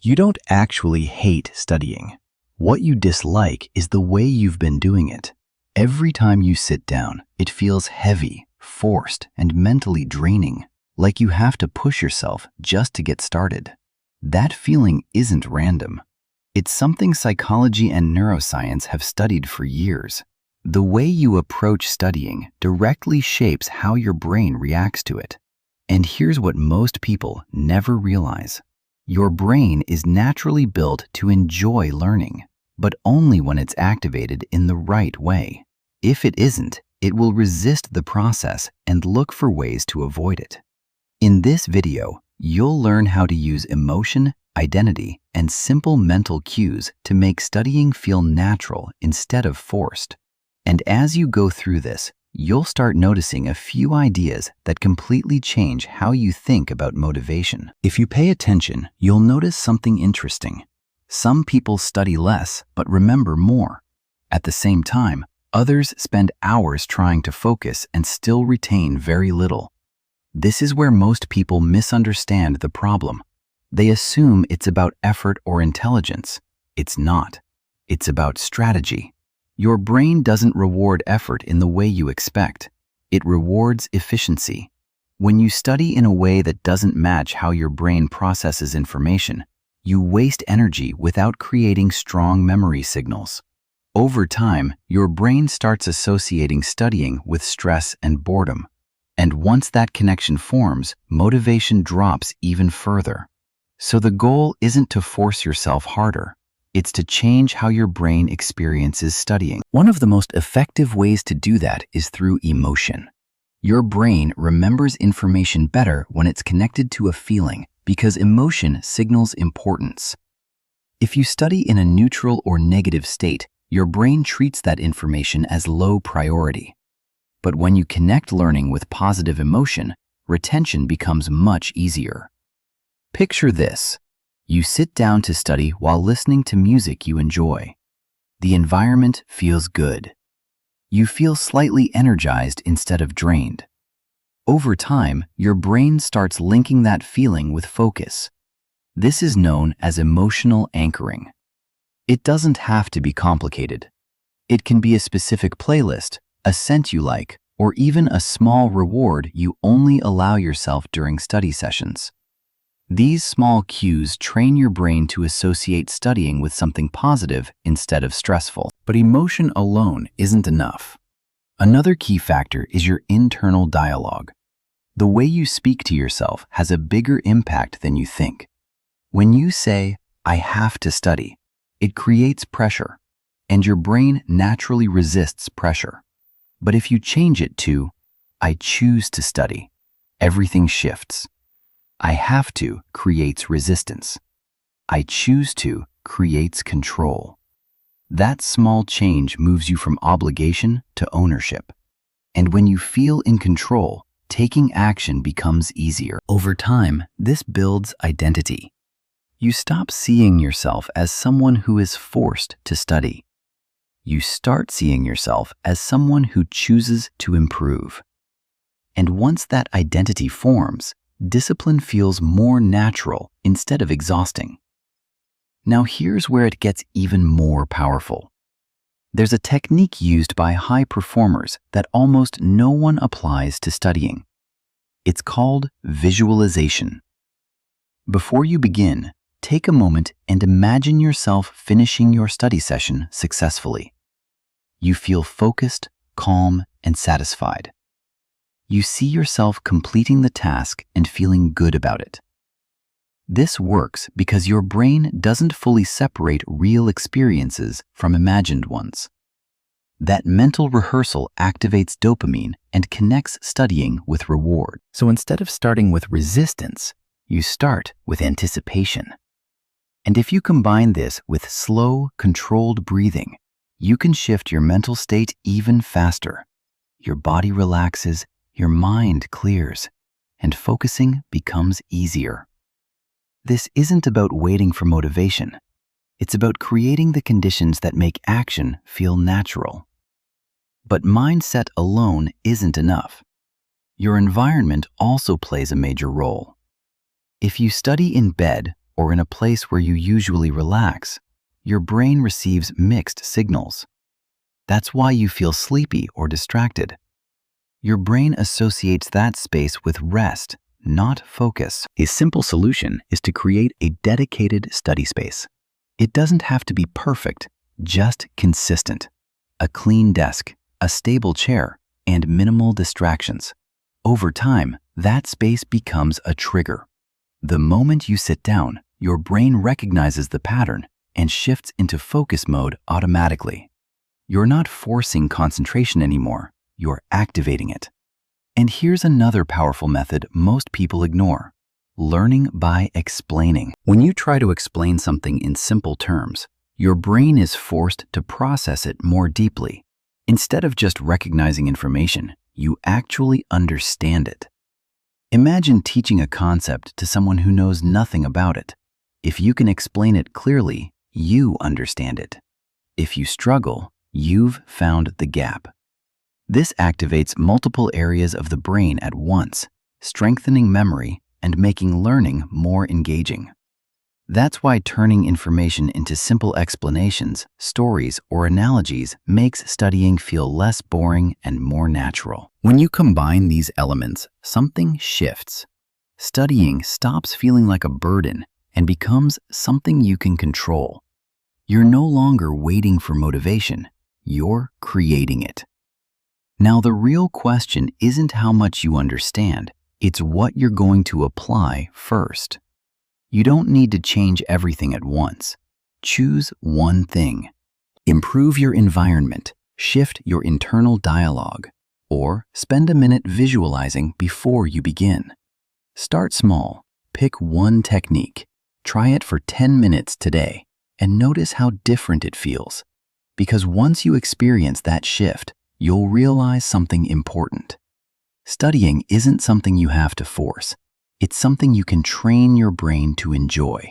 You don't actually hate studying. What you dislike is the way you've been doing it. Every time you sit down, it feels heavy, forced, and mentally draining, like you have to push yourself just to get started. That feeling isn't random. It's something psychology and neuroscience have studied for years. The way you approach studying directly shapes how your brain reacts to it. And here's what most people never realize. Your brain is naturally built to enjoy learning, but only when it's activated in the right way. If it isn't, it will resist the process and look for ways to avoid it. In this video, you'll learn how to use emotion, identity, and simple mental cues to make studying feel natural instead of forced. And as you go through this, you'll start noticing a few ideas that completely change how you think about motivation. If you pay attention, you'll notice something interesting. Some people study less but remember more. At the same time, others spend hours trying to focus and still retain very little. This is where most people misunderstand the problem. They assume it's about effort or intelligence. It's not. It's about strategy. Your brain doesn't reward effort in the way you expect. It rewards efficiency. When you study in a way that doesn't match how your brain processes information, you waste energy without creating strong memory signals. Over time, your brain starts associating studying with stress and boredom. And once that connection forms, motivation drops even further. So the goal isn't to force yourself harder. It's to change how your brain experiences studying. One of the most effective ways to do that is through emotion. Your brain remembers information better when it's connected to a feeling because emotion signals importance. If you study in a neutral or negative state, your brain treats that information as low priority. But when you connect learning with positive emotion, retention becomes much easier. Picture this. You sit down to study while listening to music you enjoy. The environment feels good. You feel slightly energized instead of drained. Over time, your brain starts linking that feeling with focus. This is known as emotional anchoring. It doesn't have to be complicated. It can be a specific playlist, a scent you like, or even a small reward you only allow yourself during study sessions. These small cues train your brain to associate studying with something positive instead of stressful. But emotion alone isn't enough. Another key factor is your internal dialogue. The way you speak to yourself has a bigger impact than you think. When you say, "I have to study," it creates pressure, and your brain naturally resists pressure. But if you change it to, "I choose to study," everything shifts. "I have to" creates resistance. "I choose to" creates control. That small change moves you from obligation to ownership. And when you feel in control, taking action becomes easier. Over time, this builds identity. You stop seeing yourself as someone who is forced to study. You start seeing yourself as someone who chooses to improve. And once that identity forms, discipline feels more natural instead of exhausting. Now here's where it gets even more powerful. There's a technique used by high performers that almost no one applies to studying. It's called visualization. Before you begin, take a moment and imagine yourself finishing your study session successfully. You feel focused, calm, and satisfied. You see yourself completing the task and feeling good about it. This works because your brain doesn't fully separate real experiences from imagined ones. That mental rehearsal activates dopamine and connects studying with reward. So instead of starting with resistance, you start with anticipation. And if you combine this with slow, controlled breathing, you can shift your mental state even faster. Your body relaxes, your mind clears, and focusing becomes easier. This isn't about waiting for motivation. It's about creating the conditions that make action feel natural. But mindset alone isn't enough. Your environment also plays a major role. If you study in bed or in a place where you usually relax, your brain receives mixed signals. That's why you feel sleepy or distracted. Your brain associates that space with rest, not focus. A simple solution is to create a dedicated study space. It doesn't have to be perfect, just consistent. A clean desk, a stable chair, and minimal distractions. Over time, that space becomes a trigger. The moment you sit down, your brain recognizes the pattern and shifts into focus mode automatically. You're not forcing concentration anymore, you're activating it. And here's another powerful method most people ignore: learning by explaining. When you try to explain something in simple terms, your brain is forced to process it more deeply. Instead of just recognizing information, you actually understand it. Imagine teaching a concept to someone who knows nothing about it. If you can explain it clearly, you understand it. If you struggle, you've found the gap. This activates multiple areas of the brain at once, strengthening memory and making learning more engaging. That's why turning information into simple explanations, stories, or analogies makes studying feel less boring and more natural. When you combine these elements, something shifts. Studying stops feeling like a burden and becomes something you can control. You're no longer waiting for motivation, you're creating it. Now, the real question isn't how much you understand, it's what you're going to apply first. You don't need to change everything at once. Choose one thing. Improve your environment, shift your internal dialogue, or spend a minute visualizing before you begin. Start small. Pick one technique. Try it for 10 minutes today, and notice how different it feels. Because once you experience that shift, you'll realize something important. Studying isn't something you have to force. It's something you can train your brain to enjoy.